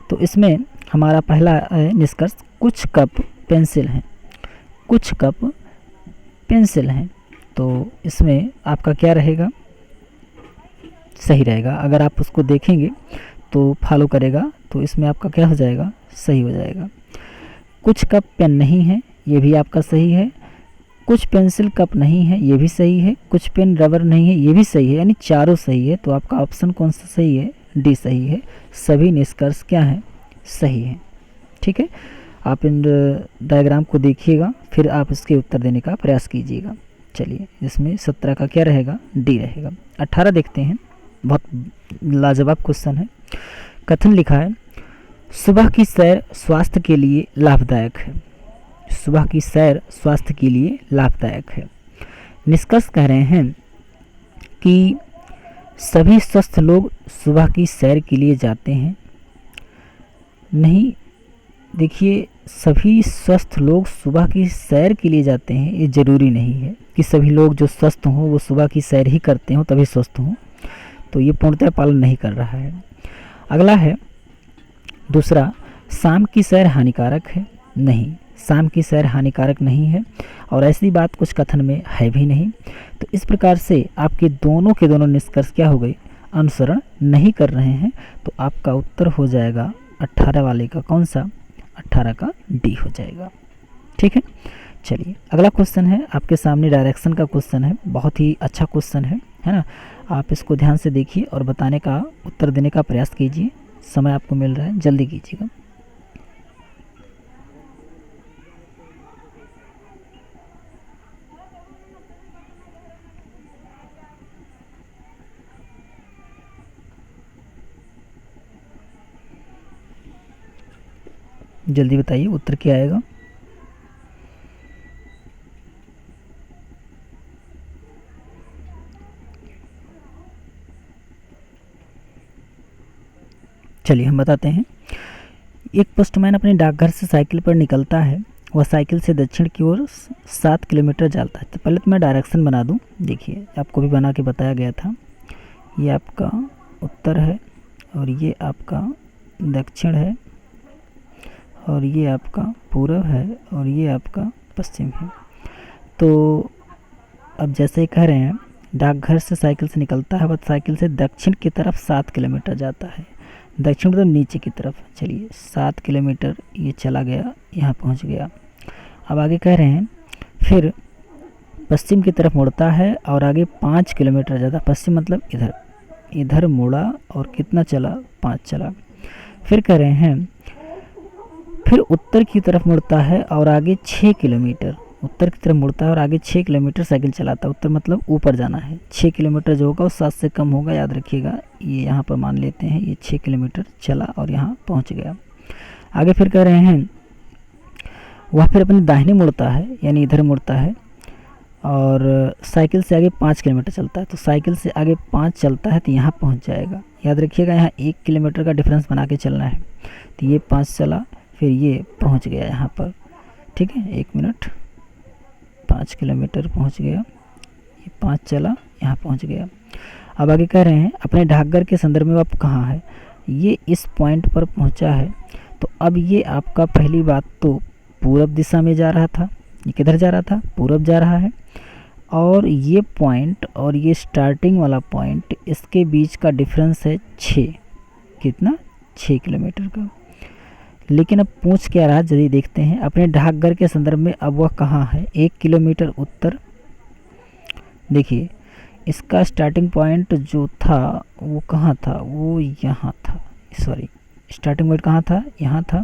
Speaker 1: तो इसमें हमारा पहला निष्कर्ष, कुछ कप पेंसिल हैं, कुछ कप पेंसिल हैं। तो इसमें आपका क्या रहेगा, सही रहेगा। अगर आप उसको देखेंगे तो फॉलो करेगा तो इसमें आपका क्या हो जाएगा, सही हो जाएगा। कुछ कप पेन नहीं है, ये भी आपका सही है। कुछ पेंसिल कप नहीं है, ये भी सही है। कुछ पेन रबर नहीं है, ये भी सही है, यानी चारों सही है। तो आपका ऑप्शन कौन सा सही है, डी सही है। सभी निष्कर्ष क्या हैं, सही है। ठीक है, आप इन डायग्राम को देखिएगा, फिर आप इसके उत्तर देने का प्रयास कीजिएगा। चलिए, इसमें 17 का क्या रहेगा, डी रहेगा। 18 देखते हैं, बहुत लाजवाब क्वेश्चन है। कथन लिखा है, सुबह की सैर स्वास्थ्य के लिए लाभदायक है। सुबह की सैर स्वास्थ्य के लिए लाभदायक है। निष्कर्ष कह रहे हैं कि सभी स्वस्थ लोग सुबह की सैर के लिए जाते हैं। नहीं, देखिए, सभी स्वस्थ लोग सुबह की सैर के लिए जाते हैं, ये ज़रूरी नहीं है कि सभी लोग जो स्वस्थ हों वो सुबह की सैर ही करते हों तभी स्वस्थ हों। तो ये पूर्णतः पालन नहीं कर रहा है। अगला है दूसरा, शाम की सैर हानिकारक है। नहीं, शाम की सैर हानिकारक नहीं है और ऐसी बात कुछ कथन में है भी नहीं। तो इस प्रकार से आपके दोनों के दोनों निष्कर्ष क्या हो गए, अनुसरण नहीं कर रहे हैं। तो आपका उत्तर हो जाएगा 18 वाले का कौन सा, 18 का डी हो जाएगा। ठीक है, चलिए अगला क्वेश्चन है आपके सामने, डायरेक्शन का क्वेश्चन है। बहुत ही अच्छा क्वेश्चन है ना। आप इसको ध्यान से देखिए और बताने का, उत्तर देने का प्रयास कीजिए। समय आपको मिल रहा है, जल्दी कीजिएगा। जल्दी बताइए उत्तर क्या आएगा। चलिए हम बताते हैं। एक पोस्टमैन अपने डाकघर से साइकिल पर निकलता है। वह साइकिल से दक्षिण की ओर 7 किलोमीटर चलता है। तो पहले तो मैं डायरेक्शन बना दूं। देखिए, आपको भी बना के बताया गया था। ये आपका उत्तर है और ये आपका दक्षिण है और ये आपका पूर्व है और ये आपका पश्चिम है। तो अब जैसे ही कह रहे हैं, डाकघर से साइकिल से निकलता है, वह साइकिल से दक्षिण की तरफ 7 किलोमीटर जाता है। दक्षिण मतलब नीचे की तरफ। चलिए, 7 किलोमीटर ये चला गया, यहाँ पहुँच गया। अब आगे कह रहे हैं, फिर पश्चिम की तरफ मुड़ता है और आगे 5 किलोमीटर ज़्यादा, पश्चिम मतलब इधर, इधर मुड़ा और कितना चला, 5 चला। फिर कह रहे हैं, फिर उत्तर की तरफ मुड़ता है और आगे 6 किलोमीटर, उत्तर की तरफ मुड़ता है और आगे 6 किलोमीटर साइकिल चलाता है। उत्तर मतलब ऊपर जाना है। 6 किलोमीटर जो होगा वो 7 से कम होगा, याद रखिएगा। ये यहाँ पर मान लेते हैं, ये 6 किलोमीटर चला और यहाँ पहुँच गया। आगे फिर कह रहे हैं, वह फिर अपने दाहिने मुड़ता है, यानी इधर मुड़ता है और साइकिल से आगे 5 किलोमीटर चलता है। तो साइकिल से आगे 5 चलता है तो यहाँ पहुँच जाएगा। याद रखिएगा, यहाँ 1 किलोमीटर का डिफरेंस बना के चलना है। तो ये 5 चला, फिर ये पहुँच गया यहाँ पर। ठीक है, 1 मिनट, 5 किलोमीटर पहुँच गया, ये 5 चला, यहाँ पहुँच गया। अब आगे कह रहे हैं, अपने डाकघर के संदर्भ में आप कहाँ है, ये इस पॉइंट पर पहुँचा है। तो अब ये आपका पहली बात तो पूरब दिशा में जा रहा था, ये किधर जा रहा था, पूरब जा रहा है। और ये पॉइंट और ये स्टार्टिंग वाला पॉइंट, इसके बीच का डिफरेंस है 6, कितना, 6 किलोमीटर का। लेकिन अब पूछ क्या रहा, जल्दी देखते हैं। अपने डाकघर के संदर्भ में अब वह कहाँ है, 1 किलोमीटर उत्तर। देखिए, इसका स्टार्टिंग पॉइंट जो था वो कहाँ था, वो यहाँ था, सॉरी, स्टार्टिंग पॉइंट कहाँ था, यहाँ था।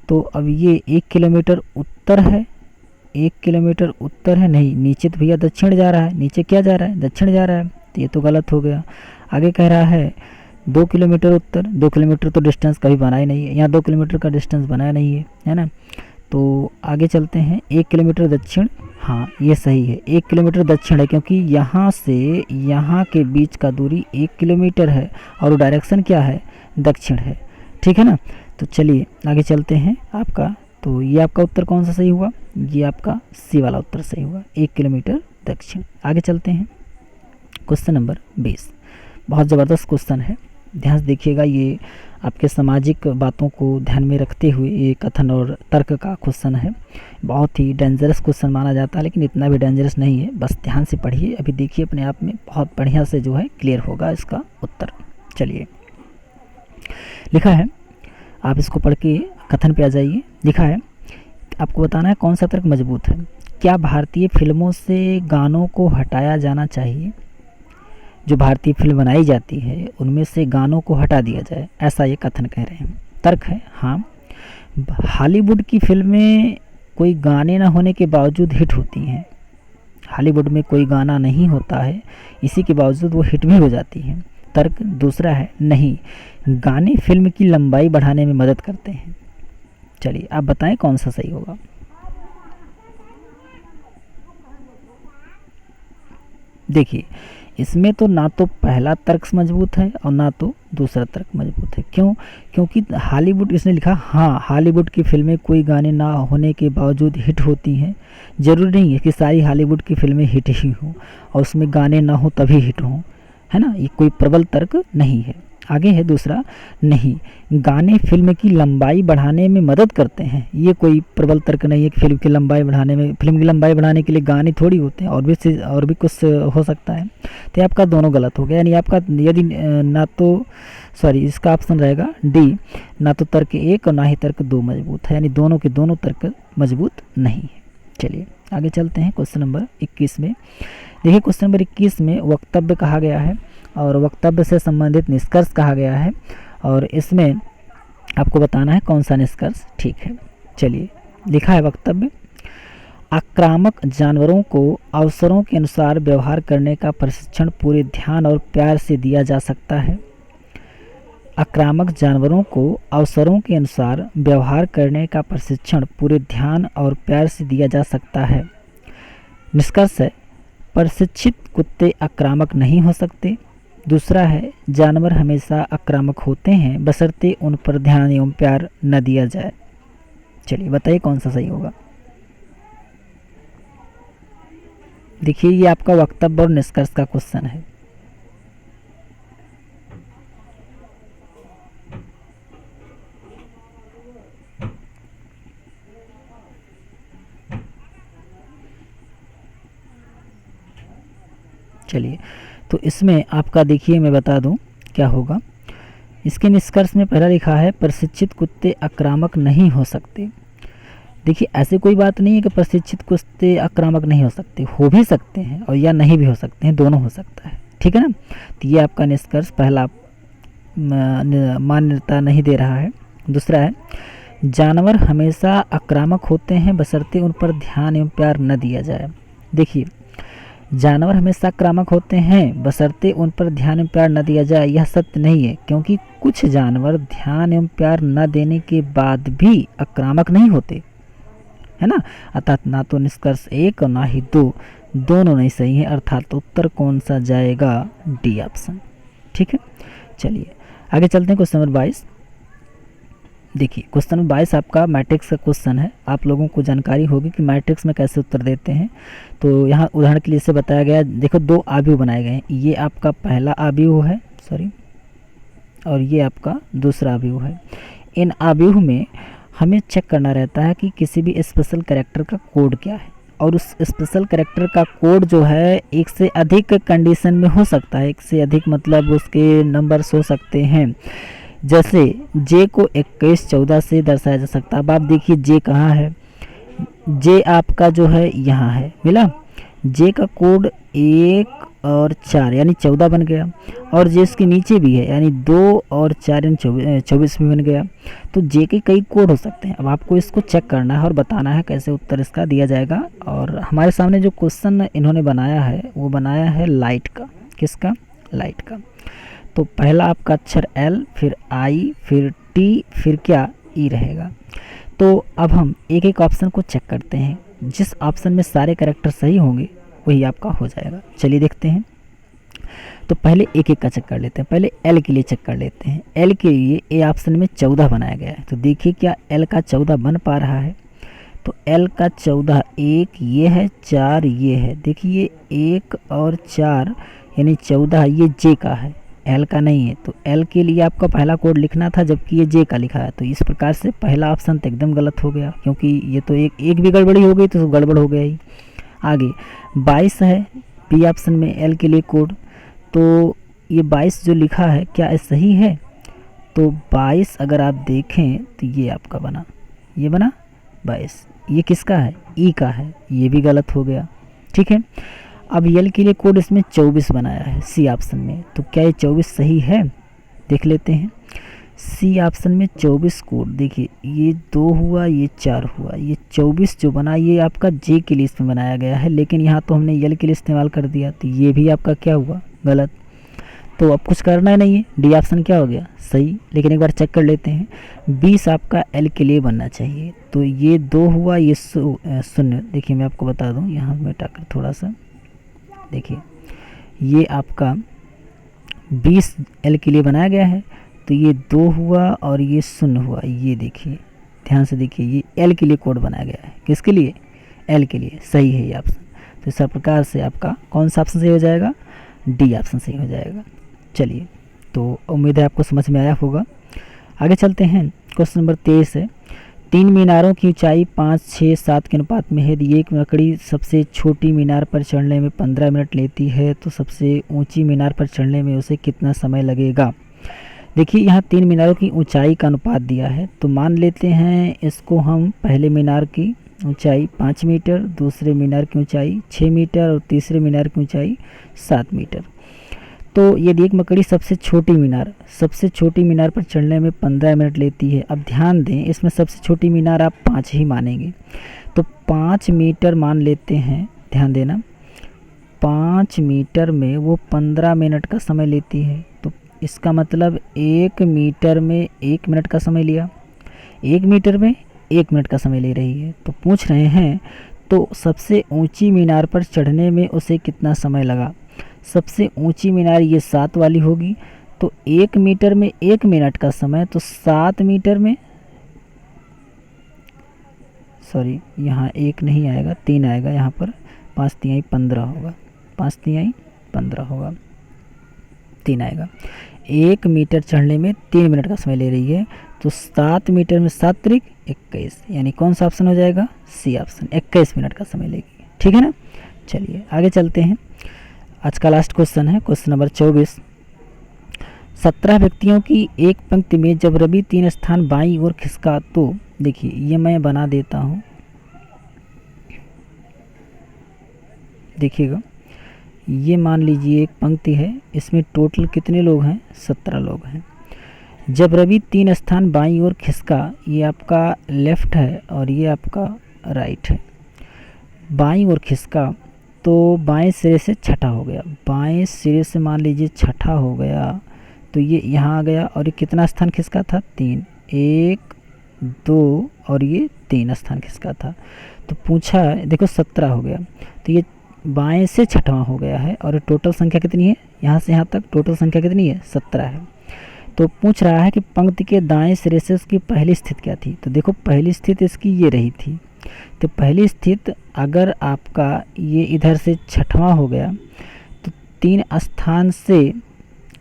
Speaker 1: तो अब ये 1 किलोमीटर उत्तर है 1 किलोमीटर उत्तर है, नहीं, नीचे तो भैया दक्षिण जा रहा है, नीचे क्या जा रहा है, दक्षिण जा रहा है, तो ये तो गलत हो गया। आगे कह रहा है 2 किलोमीटर उत्तर, 2 किलोमीटर तो डिस्टेंस कभी बना ही नहीं है, यहाँ 2 किलोमीटर का डिस्टेंस बनाया नहीं है ना। तो आगे चलते हैं, 1 किलोमीटर दक्षिण, हाँ ये सही है, 1 किलोमीटर दक्षिण है, क्योंकि यहाँ से यहाँ के बीच का दूरी 1 किलोमीटर है और डायरेक्शन क्या है, दक्षिण है, ठीक है ना। तो चलिए आगे चलते हैं आपका, तो ये आपका उत्तर कौन सा सही हुआ, ये आपका सी वाला उत्तर सही हुआ, 1 किलोमीटर दक्षिण। आगे चलते हैं, क्वेश्चन नंबर 20, बहुत ज़बरदस्त क्वेश्चन है, ध्यान से देखिएगा। ये आपके सामाजिक बातों को ध्यान में रखते हुए ये कथन और तर्क का क्वेश्चन है। बहुत ही डेंजरस क्वेश्चन माना जाता है, लेकिन इतना भी डेंजरस नहीं है, बस ध्यान से पढ़िए, अभी देखिए अपने आप में बहुत बढ़िया से जो है क्लियर होगा इसका उत्तर। चलिए, लिखा है, आप इसको पढ़ के कथन पे आ जाइए। लिखा है, आपको बताना है कौन सा तर्क मजबूत है। क्या भारतीय फिल्मों से गानों को हटाया जाना चाहिए, जो भारतीय फिल्म बनाई जाती है उनमें से गानों को हटा दिया जाए, ऐसा ये कथन कह रहे हैं। तर्क है, हाँ, हॉलीवुड की फिल्में कोई गाने ना होने के बावजूद हिट होती हैं, हॉलीवुड में कोई गाना नहीं होता है, इसी के बावजूद वो हिट भी हो जाती हैं। तर्क दूसरा है, नहीं, गाने फिल्म की लंबाई बढ़ाने में मदद करते हैं। चलिए आप बताएं कौन सा सही होगा। देखिए, इसमें तो ना तो पहला तर्क मजबूत है और ना तो दूसरा तर्क मजबूत है। क्यों? क्योंकि हॉलीवुड, इसने लिखा, हाँ हॉलीवुड की फिल्में कोई गाने ना होने के बावजूद हिट होती हैं। ज़रूरी नहीं है कि सारी हॉलीवुड की फिल्में हिट ही हों और उसमें गाने ना हो तभी हिट हों, है ना, ये कोई प्रबल तर्क नहीं है। आगे है दूसरा, नहीं, गाने फिल्म की लंबाई बढ़ाने में मदद करते हैं, ये कोई प्रबल तर्क नहीं है कि फिल्म की लंबाई बढ़ाने के लिए गाने थोड़ी होते हैं, और भी कुछ हो सकता है। तो आपका दोनों गलत हो गया, यानी आपका यदि ना तो इसका ऑप्शन रहेगा डी, ना तो तर्क 1 और ना ही तर्क 2 मजबूत है, यानी दोनों के दोनों तर्क मजबूत नहीं है। चलिए आगे चलते हैं क्वेश्चन नंबर 21 में। देखिए क्वेश्चन नंबर 21 में वक्तव्य कहा गया है और वक्तव्य से संबंधित निष्कर्ष कहा गया है, और इसमें आपको बताना है कौन सा निष्कर्ष ठीक है। चलिए, लिखा है वक्तव्य, आक्रामक जानवरों को अवसरों के अनुसार व्यवहार करने का प्रशिक्षण पूरे ध्यान और प्यार से दिया जा सकता है। आक्रामक जानवरों को अवसरों के अनुसार व्यवहार करने का प्रशिक्षण पूरे ध्यान और प्यार से दिया जा सकता है। निष्कर्ष है, प्रशिक्षित कुत्ते आक्रामक नहीं हो सकते। दूसरा है, जानवर हमेशा आक्रामक होते हैं बशर्ते उन पर ध्यान एवं प्यार न दिया जाए। चलिए बताइए कौन सा सही होगा। देखिए ये आपका वक्तव्य और निष्कर्ष का क्वेश्चन है। चलिए, तो इसमें आपका देखिए मैं बता दूं क्या होगा। इसके निष्कर्ष में पहला लिखा है, प्रशिक्षित कुत्ते आक्रामक नहीं हो सकते। देखिए ऐसे कोई बात नहीं है कि प्रशिक्षित कुत्ते आक्रामक नहीं हो सकते, हो भी सकते हैं और या नहीं भी हो सकते हैं, दोनों हो सकता है, ठीक है ना। तो ये आपका निष्कर्ष पहला मान्यता नहीं दे रहा है। दूसरा है, जानवर हमेशा आक्रामक होते हैं बशर्ते उन पर ध्यान एवं प्यार न दिया जाए। देखिए जानवर हमेशा आक्रामक होते हैं बशर्ते उन पर ध्यान एवं प्यार न दिया जाए, यह सत्य नहीं है, क्योंकि कुछ जानवर ध्यान एवं प्यार न देने के बाद भी आक्रामक नहीं होते, है ना। अर्थात ना तो निष्कर्ष 1 और ना ही 2, दोनों नहीं सही है, अर्थात उत्तर कौन सा जाएगा, डी ऑप्शन, ठीक है। चलिए आगे चलते हैं क्वेश्चन नंबर 22। देखिए क्वेश्चन नंबर 22 आपका मैट्रिक्स का क्वेश्चन है। आप लोगों को जानकारी होगी कि मैट्रिक्स में कैसे उत्तर देते हैं। तो यहाँ उदाहरण के लिए इसे बताया गया, देखो 2 आव्यूह बनाए गए हैं, ये आपका पहला आव्यूह है, और ये आपका दूसरा आव्यूह है। इन आव्यूह में हमें चेक करना रहता है कि किसी भी स्पेशल कैरेक्टर का कोड क्या है, और उस स्पेशल कैरेक्टर का कोड जो है एक से अधिक कंडीशन में हो सकता है, एक से अधिक मतलब उसके नंबर्स हो सकते हैं। जैसे जे को 21, 14 से दर्शाया जा सकता है। अब आप देखिए जे कहाँ है, जे आपका जो है यहाँ है, मिला। जे का कोड 1 और 4 यानी 14 बन गया, और जे इसके नीचे भी है यानी 2 और 4 यानी 24 भी बन गया। तो जे के कई कोड हो सकते हैं। अब आपको इसको चेक करना है और बताना है कैसे उत्तर इसका दिया जाएगा। और हमारे सामने जो क्वेश्चन इन्होंने बनाया है वो बनाया है लाइट का। किसका? लाइट का। तो पहला आपका अक्षर L, फिर I, फिर T, फिर क्या E रहेगा। तो अब हम एक एक ऑप्शन को चेक करते हैं, जिस ऑप्शन में सारे कैरेक्टर सही होंगे वही आपका हो जाएगा। चलिए देखते हैं। तो पहले एक एक का चेक कर लेते हैं। पहले L के लिए चेक कर लेते हैं। L के लिए ए ऑप्शन में 14 बनाया गया है, तो देखिए क्या L का 14 बन पा रहा है। तो L का 14 1 ये है, 4 ये है। देखिए 1 और 4 यानी 14 ये J का है, L का नहीं है। तो L के लिए आपका पहला कोड लिखना था, जबकि ये J का लिखा है। तो इस प्रकार से पहला ऑप्शन तो एकदम गलत हो गया, क्योंकि ये तो एक भी गड़बड़ी हो गई तो गड़बड़ हो गया ही। आगे 22 है बी ऑप्शन में L के लिए कोड। तो ये 22 जो लिखा है क्या सही है? तो 22 अगर आप देखें तो ये आपका बना, ये बना 22। ये किसका है? ई का है, ये भी गलत हो गया। ठीक है। अब यल के लिए कोड इसमें 24 बनाया है सी ऑप्शन में, तो क्या ये 24 सही है? देख लेते हैं। सी ऑप्शन में 24 कोड, देखिए ये 2 हुआ, ये 4 हुआ, ये 24 जो बना ये आपका जे के लिए इसमें बनाया गया है, लेकिन यहाँ तो हमने यल के लिए इस्तेमाल कर दिया, तो ये भी आपका क्या हुआ? गलत। तो अब कुछ करना ही नहीं है, डी ऑप्शन क्या हो गया? सही। लेकिन एक बार चेक कर लेते हैं। 20 आपका एल के लिए बनना चाहिए, तो ये 2 हुआ, ये 0। देखिए मैं आपको बता दूं, यहाँ मिटाकर थोड़ा सा देखिए, ये आपका 20 एल के लिए बनाया गया है, तो ये 2 हुआ और ये 0 हुआ। ये देखिए ध्यान से देखिए, ये एल के लिए कोड बनाया गया है। किसके लिए? एल के लिए। सही है ये ऑप्शन। तो इस प्रकार से आपका कौन सा ऑप्शन सही हो जाएगा? डी ऑप्शन सही हो जाएगा। चलिए, तो उम्मीद है आपको समझ में आया होगा। आगे चलते हैं। क्वेश्चन नंबर 23 है। 3 मीनारों की ऊंचाई 5, 6, 7 के अनुपात में है। यदि एक मकड़ी सबसे छोटी मीनार पर चढ़ने में 15 मिनट लेती है, तो सबसे ऊंची मीनार पर चढ़ने में उसे कितना समय लगेगा? देखिए यहाँ 3 मीनारों की ऊंचाई का अनुपात दिया है, तो मान लेते हैं इसको हम, पहले मीनार की ऊंचाई 5 मीटर, दूसरे मीनार की ऊंचाई 6 मीटर और तीसरे मीनार की ऊंचाई 7 मीटर। तो यदि एक मकड़ी सबसे छोटी मीनार पर चढ़ने में 15 मिनट लेती है। अब ध्यान दें, इसमें सबसे छोटी मीनार आप 5 ही मानेंगे, तो 5 मीटर मान लेते हैं। ध्यान देना, 5 मीटर में वो 15 मिनट का समय लेती है, तो इसका मतलब 1 मीटर में 1 मिनट का समय लिया। 1 मीटर में 1 मिनट का समय ले रही है। तो पूछ रहे हैं तो सबसे ऊंची मीनार पर चढ़ने में उसे कितना समय लगा? सबसे ऊंची मीनार ये 7 वाली होगी, तो 1 मीटर में 1 मिनट का समय, तो 7 मीटर में, सॉरी यहाँ 1 नहीं आएगा, 3 आएगा यहाँ पर। 5 तिहाई 15 होगा, 5 तिहाई 15 होगा, 3 आएगा। 1 मीटर चढ़ने में 3 मिनट का समय ले रही है, तो 7 मीटर में 7 त्रिक 21, यानी कौन सा ऑप्शन हो जाएगा? सी ऑप्शन, 21 मिनट का समय लेगी। ठीक है ना। चलिए आगे चलते हैं। आज का लास्ट क्वेश्चन है, क्वेश्चन नंबर 24। 17 व्यक्तियों की एक पंक्ति में जब रवि 3 स्थान बाईं ओर खिसका, तो देखिए ये मैं बना देता हूँ, देखिएगा। ये मान लीजिए एक पंक्ति है, इसमें टोटल कितने लोग हैं? 17 लोग हैं। जब रवि 3 स्थान बाईं ओर खिसका, ये आपका लेफ्ट है और ये आपका राइट है। बाईं ओर खिसका तो बाएं सिरे से छठा हो गया, बाएं सिरे से मान लीजिए छठा हो गया, तो ये यहाँ आ गया। और ये कितना स्थान खिसका था? 3, 1, 2 और ये 3 स्थान खिसका था। तो पूछा, देखो 17 हो गया, तो ये बाएं से छठवां हो गया है। और टोटल संख्या कितनी है? यहाँ से यहाँ तक टोटल संख्या कितनी है? 17 है। तो पूछ रहा है कि पंक्ति के दाएं सिरे से उसकी पहली स्थिति क्या थी? तो देखो पहली स्थिति इसकी ये रही थी, तो पहली स्थिति अगर आपका ये इधर से छठवां हो गया, तो 3 स्थान से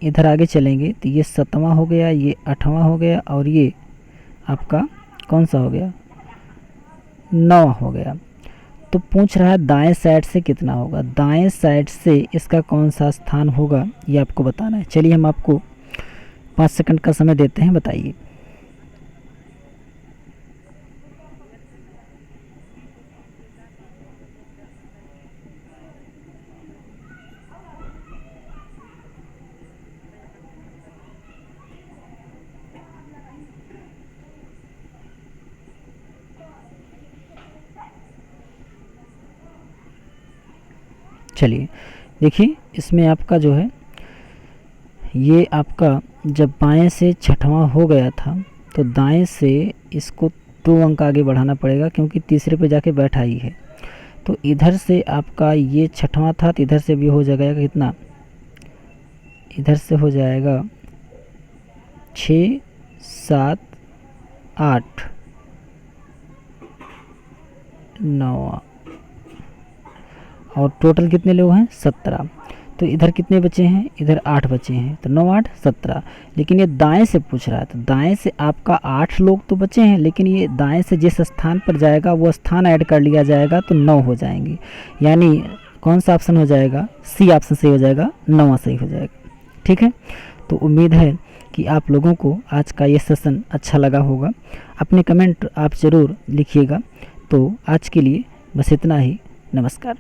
Speaker 1: इधर आगे चलेंगे, तो ये 7वां हो गया, ये 8वां हो गया, और ये आपका कौन सा हो गया? 9वां हो गया। तो पूछ रहा है दाएं साइड से कितना होगा? दाएं साइड से इसका कौन सा स्थान होगा, ये आपको बताना है। चलिए हम आपको 5 सेकंड का समय देते हैं, बताइए। चलिए देखिए, इसमें आपका जो है ये आपका जब बाएं से छठवां हो गया था तो दाएं से इसको 2 अंक आगे बढ़ाना पड़ेगा, क्योंकि तीसरे पे जाके बैठा ही है। तो इधर से आपका ये छठवां था तो इधर से भी हो जाएगा कितना, इधर से हो जाएगा 6, 7, 8, 9 और टोटल कितने लोग हैं 17। तो इधर कितने बचे हैं, इधर 8 बचे हैं, तो 9, 8, 17। लेकिन ये दाएं से पूछ रहा है, तो दाएं से आपका 8 लोग तो बचे हैं, लेकिन ये दाएं से जिस स्थान पर जाएगा वो स्थान ऐड कर लिया जाएगा तो 9 हो जाएंगे। यानी कौन सा ऑप्शन हो जाएगा, सी ऑप्शन सही हो जाएगा, 9वां सही हो जाएगा। ठीक है, तो उम्मीद है कि आप लोगों को आज का ये सेशन अच्छा लगा होगा। अपने कमेंट आप ज़रूर लिखिएगा। तो आज के लिए बस इतना ही। नमस्कार।